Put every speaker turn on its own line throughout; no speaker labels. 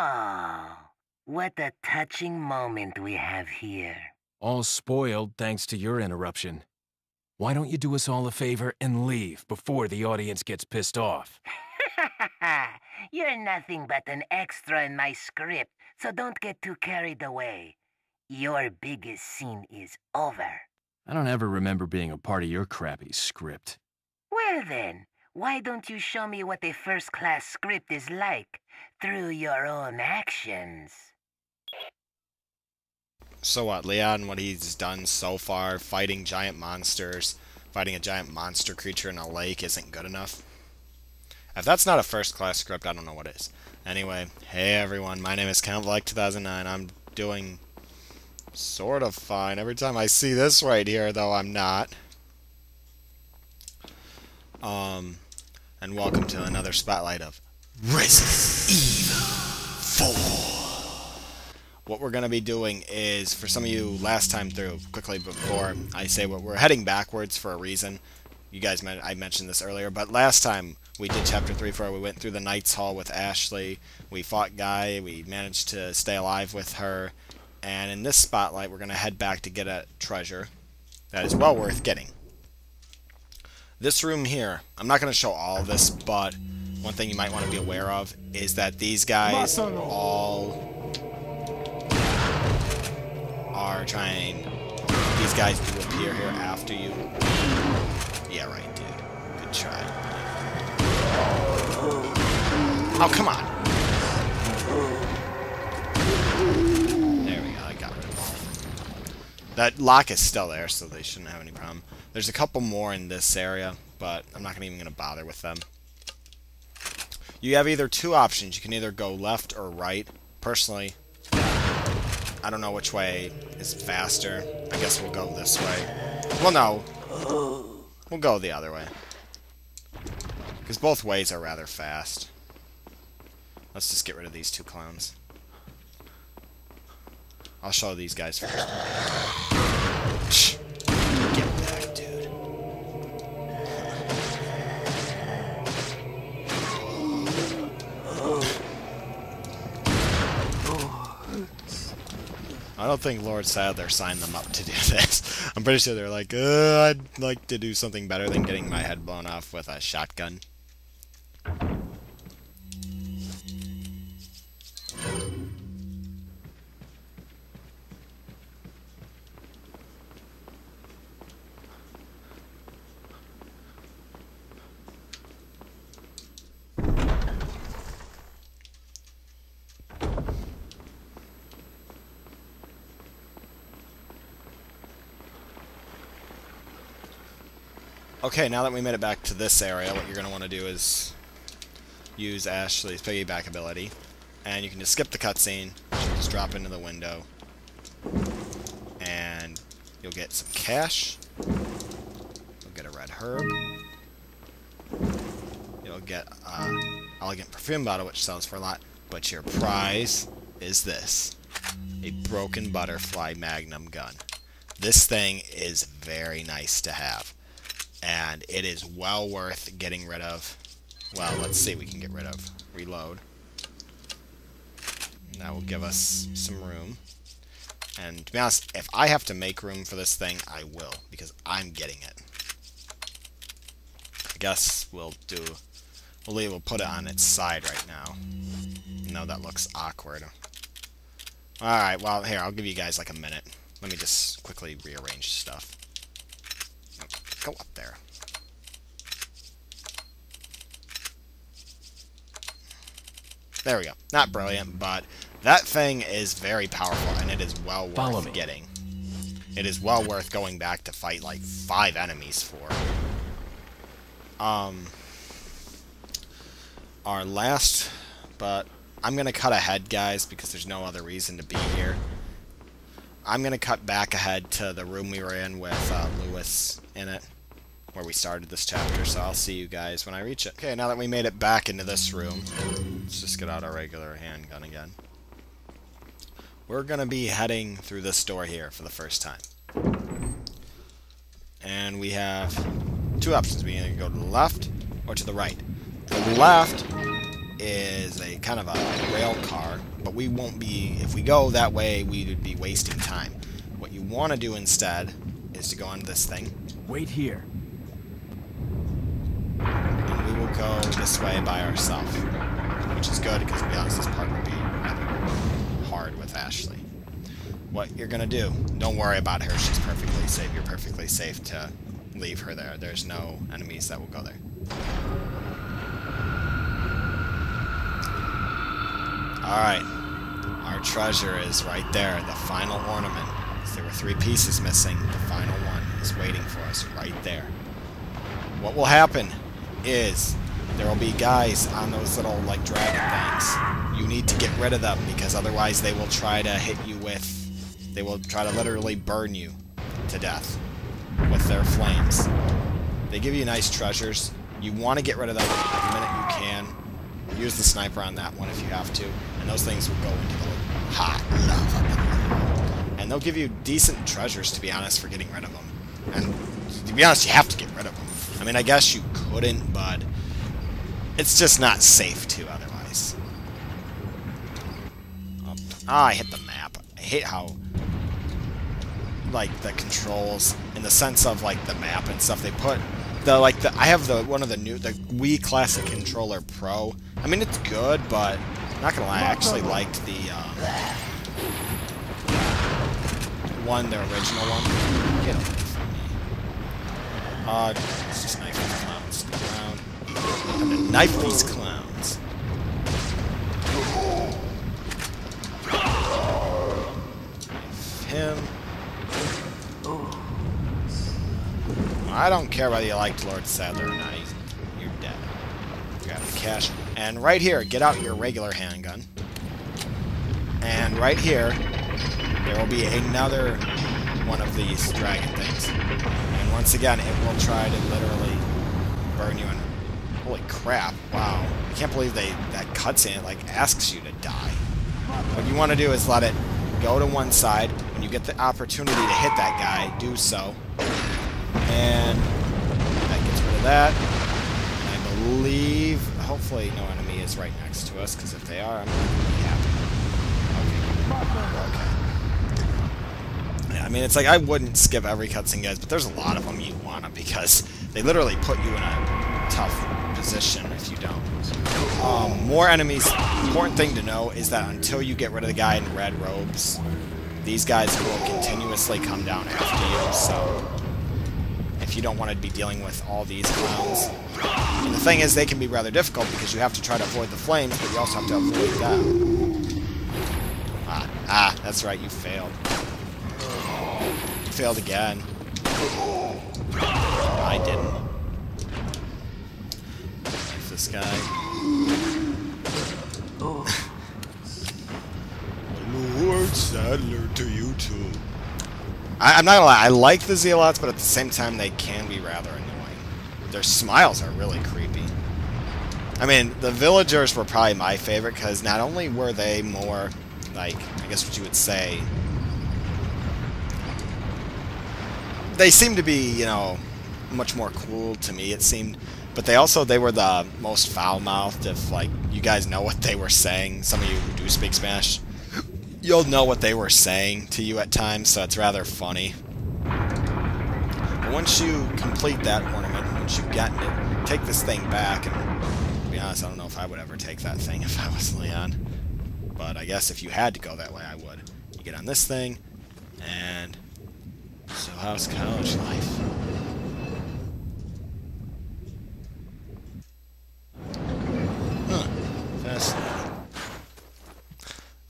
Oh, what a touching moment we have here.
All spoiled thanks to your interruption. Why don't you do us all a favor and leave before the audience gets pissed off?
You're nothing but an extra in my script, so don't get too carried away. Your biggest scene is over.
I don't ever remember being a part of your crappy script.
Well then, why don't you show me what a first-class script is like through your own actions?
So what, Leon, what he's done so far, fighting giant monsters, fighting a giant monster creature in a lake isn't good enough? If that's not a first-class script, I don't know what is. Anyway, hey everyone, my name is CountVlek2009. I'm doing sort of fine. Every time I see this right here, though, I'm not. And welcome to another spotlight of Resident Evil 4. What we're going to be doing is, for some of you last time through, quickly before I say what we're heading backwards for a reason. You guys, I mentioned this earlier, but last time we did Chapter 3 4. We went through the Knight's Hall with Ashley. We fought Guy. We managed to stay alive with her. And in this spotlight, we're going to head back to get a treasure that is well worth getting. This room here, I'm not going to show all of this, but one thing you might want to be aware of is that these guys all are trying... These guys do appear here after you. Yeah, right, dude. Good try. Oh, come on! There we go, I got them all. That lock is still there, so they shouldn't have any problem. There's a couple more in this area, but I'm not even going to bother with them. You have either two options. You can either go left or right. Personally, I don't know which way is faster. I guess we'll go this way. Well, no. We'll go the other way. Because both ways are rather fast. Let's just get rid of these two clowns. I'll show these guys first. Shh. Get back, dude. I don't think Lord Salazar signed them up to do this. I'm pretty sure they're like, I'd like to do something better than getting my head blown off with a shotgun. Okay, now that we made it back to this area, what you're going to want to do is use Ashley's piggyback ability. And you can just skip the cutscene, just drop into the window, and you'll get some cash, you'll get a red herb, you'll get an elegant perfume bottle, which sells for a lot, but your prize is this, a broken butterfly magnum gun. This thing is very nice to have. And it is well worth getting rid of. Well, let's see what we can get rid of. Reload. That will give us some room. And to be honest, if I have to make room for this thing, I will. Because I'm getting it. I guess we'll put it on its side right now. No, that looks awkward. Alright, well, here, I'll give you guys like a minute. Let me just quickly rearrange stuff. Go up there. There we go. Not brilliant, but that thing is very powerful, and it is well worth getting. It is well worth going back to fight like 5 enemies for. Our last, but I'm gonna cut ahead, guys, because there's no other reason to be here. I'm going to cut back ahead to the room we were in with Lewis in it, where we started this chapter, so I'll see you guys when I reach it. Okay, now that we made it back into this room, let's just get out our regular handgun again. We're going to be heading through this door here for the first time. And we have two options. We can either go to the left or to the right. To the left, is a kind of a rail car, but we won't be, if we go that way, we would be wasting time. What you want to do instead is to go on this thing.
Wait here.
And we will go this way by ourselves, which is good because, to be honest, this part would be rather hard with Ashley. What you're going to do, don't worry about her, she's perfectly safe. You're perfectly safe to leave her there. There's no enemies that will go there. Alright, our treasure is right there, the final ornament. There were 3 pieces missing, the final one is waiting for us right there. What will happen is there will be guys on those little, like, dragon things. You need to get rid of them because otherwise they will try to hit you with... They will try to literally burn you to death with their flames. They give you nice treasures. You want to get rid of them the minute you can. Use the sniper on that one if you have to. And those things will go into the hot lava. And they'll give you decent treasures, to be honest, for getting rid of them. And to be honest, you have to get rid of them. I mean, I guess you couldn't, but it's just not safe to otherwise. I hit the map. I hate how, like, the controls, in the sense of, like, the map and stuff, they put I have the Wii Classic Controller Pro. I mean, it's good, but not gonna lie, I actually liked the original one. Get away from me. Let's just knife these clowns to the ground. I'm gonna knife these clowns. Knife him. I don't care whether you liked Lord Sadler or not. You're dead. Grab the cash. And right here, get out your regular handgun. And right here, there will be another one of these dragon things. And once again, it will try to literally burn you in. Holy crap, wow. I can't believe that cutscene, like, asks you to die. What you want to do is let it go to one side. When you get the opportunity to hit that guy, do so. And that gets rid of that. And I believe, hopefully no enemy is right next to us, because if they are, I'm not going to be happy. Okay. Yeah, I mean, it's like, I wouldn't skip every cutscene, guys, but there's a lot of them you want to, because they literally put you in a tough position if you don't. More enemies. Important thing to know is that until you get rid of the guy in red robes, these guys will continuously come down after you, so if you don't want to be dealing with all these clowns. And the thing is, they can be rather difficult because you have to try to avoid the flames, but you also have to avoid that. That's right, you failed. You failed again. I didn't. There's this guy. Lord Sadler to you too. I'm not gonna lie, I like the Zealots, but at the same time they can be rather annoying. Their smiles are really creepy. I mean, the villagers were probably my favorite, because not only were they more, like, I guess what you would say, they seemed to be, you know, much more cool to me, it seemed, but they were the most foul-mouthed. If, like, you guys know what they were saying, some of you who do speak Spanish, you'll know what they were saying to you at times, so it's rather funny. But once you complete that ornament, once you've gotten it, take this thing back, and to be honest, I don't know if I would ever take that thing if I was Leon. But I guess if you had to go that way, I would. You get on this thing, and so how's college life? Huh. Fascinating.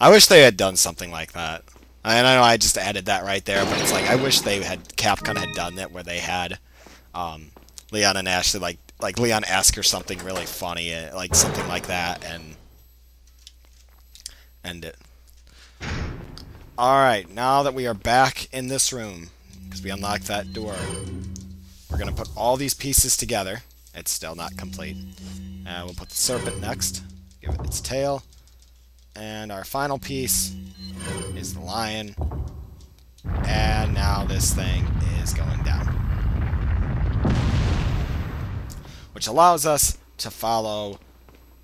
I wish they had done something like that. And I know I just added that right there, but it's like, I wish Capcom had done that, where they had Leon and Ashley, like Leon ask her something really funny, like something like that, and end it. Alright, now that we are back in this room, because we unlocked that door, we're going to put all these pieces together. It's still not complete. And we'll put the serpent next, give it its tail. And our final piece is the lion. And now this thing is going down. Which allows us to follow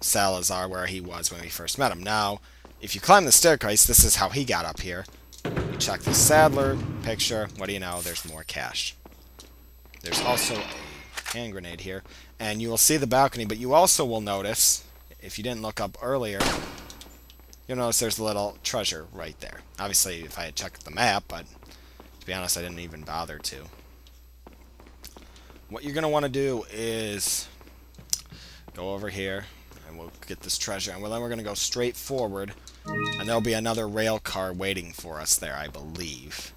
Salazar where he was when we first met him. Now, if you climb the staircase, this is how he got up here. You check the Saddler picture. What do you know? There's more cash. There's also a hand grenade here. And you will see the balcony, but you also will notice, if you didn't look up earlier, you'll notice there's a little treasure right there. Obviously, if I had checked the map, but to be honest, I didn't even bother to. What you're going to want to do is go over here, and we'll get this treasure, and then we're going to go straight forward, and there'll be another rail car waiting for us there, I believe.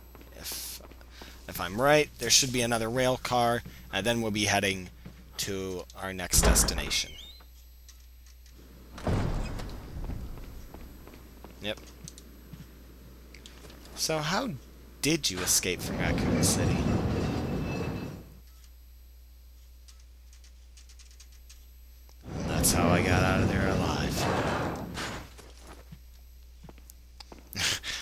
If I'm right, there should be another rail car, and then we'll be heading to our next destination. Yep. So how did you escape from Raccoon City? That's how I got out of there alive.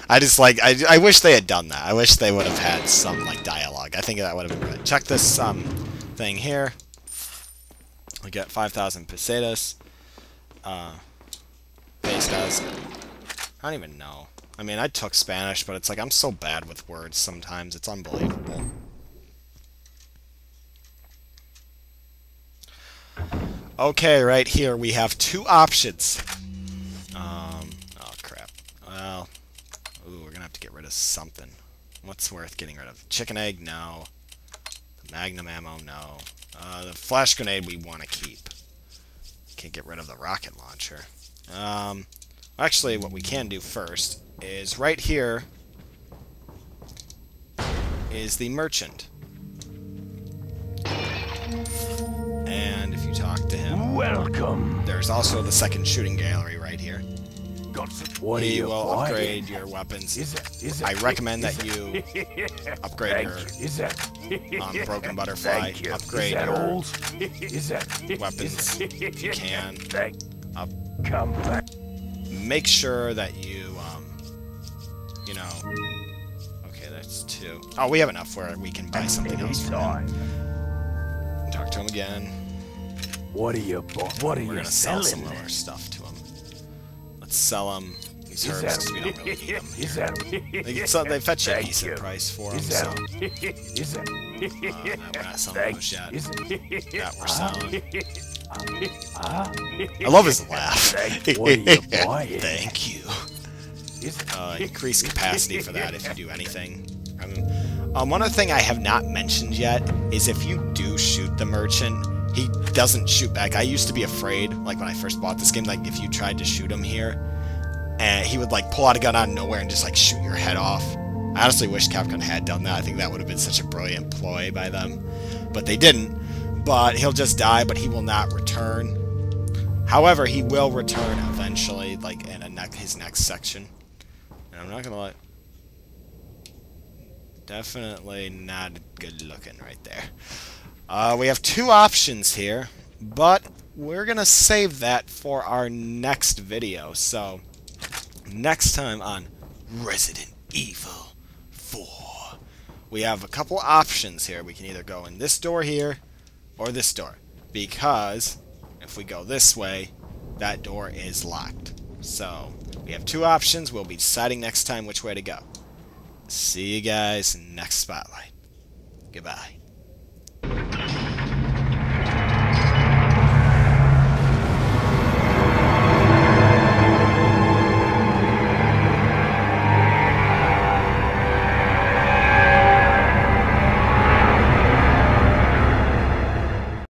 I wish they had done that. I wish they would have had some, like, dialogue. I think that would have been good. Check this, thing here. We get 5,000 pesetas. Pestas. I don't even know. I mean, I took Spanish, but it's like, I'm so bad with words sometimes. It's unbelievable. Okay, right here we have two options. Oh crap. Well, ooh, we're gonna have to get rid of something. What's worth getting rid of? Chicken egg? No. The magnum ammo? No. The flash grenade we want to keep. Can't get rid of the rocket launcher. Actually, what we can do first is right here is the merchant. And if you talk to him,
welcome.
There's also the second shooting gallery right here.
What
he will upgrade your weapons. I recommend that you upgrade your broken butterfly. Upgrade your weapons if you can.
Come back.
Make sure that you, you know. Okay, that's two. Oh, we have enough where we can buy something else from him. Talk to him again.
What are you? What are you
We're gonna sell some of our stuff to him. Let's sell him these herbs because we don't really need them here. They fetch a decent price for them, so. No, we're not selling those yet. That we're selling. I love his laugh.
What are you buying?
Thank you. Increase capacity for that if you do anything. One other thing I have not mentioned yet is if you do shoot the merchant, he doesn't shoot back. I used to be afraid, like when I first bought this game, like if you tried to shoot him here, and he would like pull out a gun out of nowhere and just like shoot your head off. I honestly wish Capcom had done that. I think that would have been such a brilliant ploy by them. But they didn't. But he'll just die, but he will not return. However, he will return eventually, like in his next section. And I'm not gonna let... Definitely not good looking right there. We have two options here, but we're gonna save that for our next video. So, next time on Resident Evil 4, we have a couple options here. We can either go in this door here, or this door, because if we go this way, that door is locked. So, we have two options. We'll be deciding next time which way to go. See you guys next Spotlight. Goodbye.